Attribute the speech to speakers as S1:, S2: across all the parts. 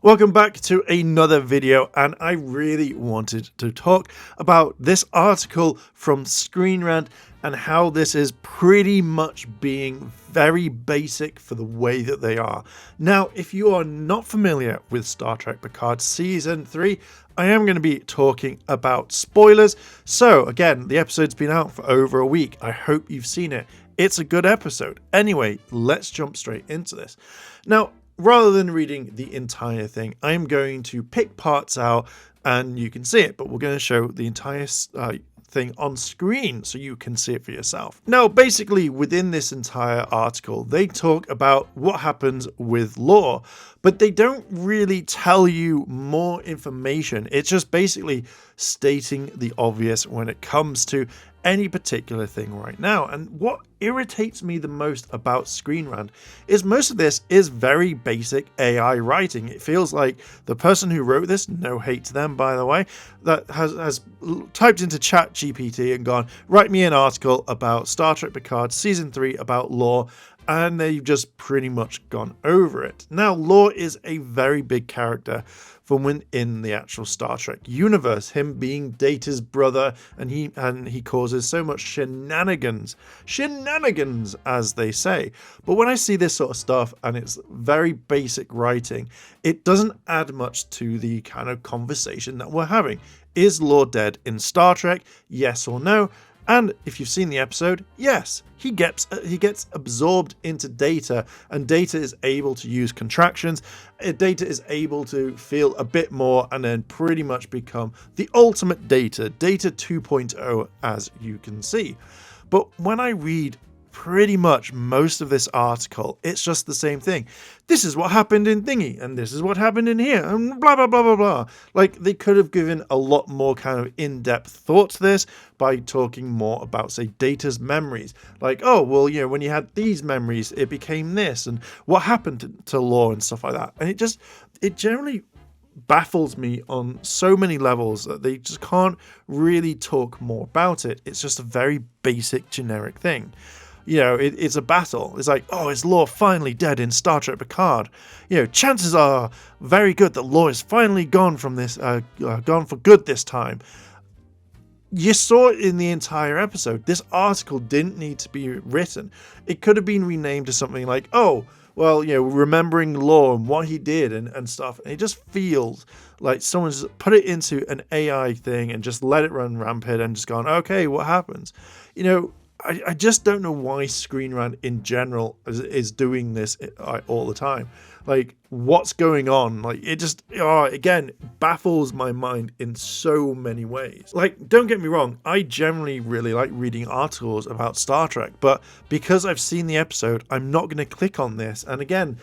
S1: Welcome back to another video, and I really wanted to talk about this article from Screen Rant and how this is pretty much being very basic for the way that they are. Now, if you are not familiar with Star Trek Picard Season 3, I am going to be talking about spoilers. So again, the episode's been out for over a week. I hope you've seen it. It's a good episode. Anyway, let's jump straight into this. Now, rather than reading the entire thing, I'm going to pick parts out and you can see it, but we're going to show the entire thing on screen so you can see it for yourself. Now, basically within this entire article, they talk about what happens with Lore, but they don't really tell you more information. It's just basically stating the obvious when it comes to any particular thing right now. And what irritates me the most about Screen Rant is most of this is very basic AI writing. It feels like the person who wrote this, no hate to them by the way, that has typed into ChatGPT and gone, write me an article about Star Trek Picard Season 3 about Lore, and they've just pretty much gone over it. Now, Lore is a very big character from within the actual Star Trek universe, him being Data's brother, and he causes so much shenanigans as they say. But when I see this sort of stuff and it's very basic writing, it doesn't add much to the kind of conversation that we're having. Is Lore dead in Star Trek? Yes or no? And if you've seen the episode, yes, he gets absorbed into Data, and Data is able to use contractions. Data is able to feel a bit more and then pretty much become the ultimate Data 2.0, as you can see. But when I read pretty much most of this article, it's just the same thing. This is what happened in thingy, and this is what happened in here, and blah blah blah blah blah. Like, they could have given a lot more kind of in-depth thought to this by talking more about, say, Data's memories. Like, oh well, you know, when you had these memories, it became this, and what happened to Lore and stuff like that. And it generally baffles me on so many levels that they just can't really talk more about it. It's just a very basic, generic thing. You know, it's a battle. It's like, oh, is Lore finally dead in Star Trek Picard? You know, chances are very good that Lore is finally gone from this, gone for good this time. You saw it in the entire episode. This article didn't need to be written. It could have been renamed to something like, oh, well, you know, remembering Lore and what he did and stuff. And it just feels like someone's put it into an AI thing and just let it run rampant and just gone, okay, what happens? You know, I just don't know why Screen Rant in general is doing this all the time. Like, what's going on? Like, it just, again, baffles my mind in so many ways. Like, don't get me wrong, I generally really like reading articles about Star Trek, but because I've seen the episode, I'm not going to click on this. And again,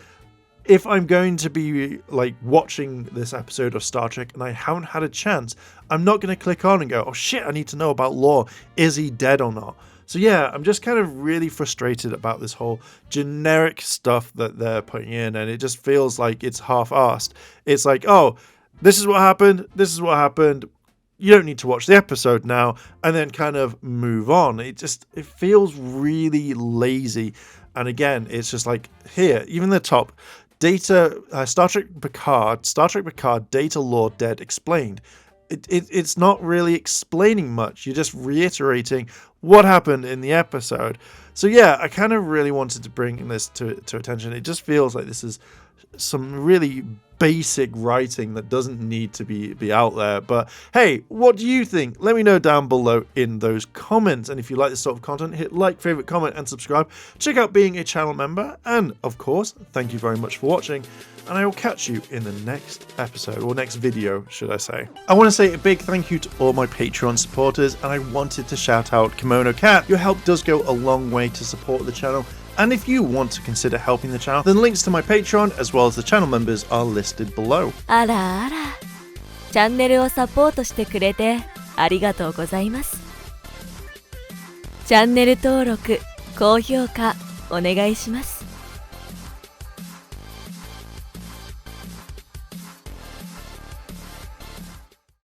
S1: if I'm going to be like watching this episode of Star Trek and I haven't had a chance, I'm not going to click on and go, oh shit, I need to know about Lore. Is he dead or not? So yeah, I'm just kind of really frustrated about this whole generic stuff that they're putting in, and it just feels like it's half-assed. It's like, oh, this is what happened, you don't need to watch the episode now, and then kind of move on. It feels really lazy. And again, it's just like, here, even the top, Data, Star Trek Picard, Data Lore dead explained. It's not really explaining much. You're just reiterating what happened in the episode. So yeah, I kind of really wanted to bring this to attention. It just feels like this is some really basic writing that doesn't need to be out there. But hey, what do you think? Let me know down below in those comments. And if you like this sort of content, hit like, favorite, comment, and subscribe. Check out being a channel member. And of course, thank you very much for watching. And I will catch you in the next episode, or next video, should I say. I want to say a big thank you to all my Patreon supporters, and I wanted to shout out Kimono Cat. Your help does go a long way to support the channel, and if you want to consider helping the channel, then links to my Patreon as well as the channel members are listed below.
S2: あらあら、チャンネルをサポートしてくれてありがとうございます。チャンネル登録、高評価お願いします。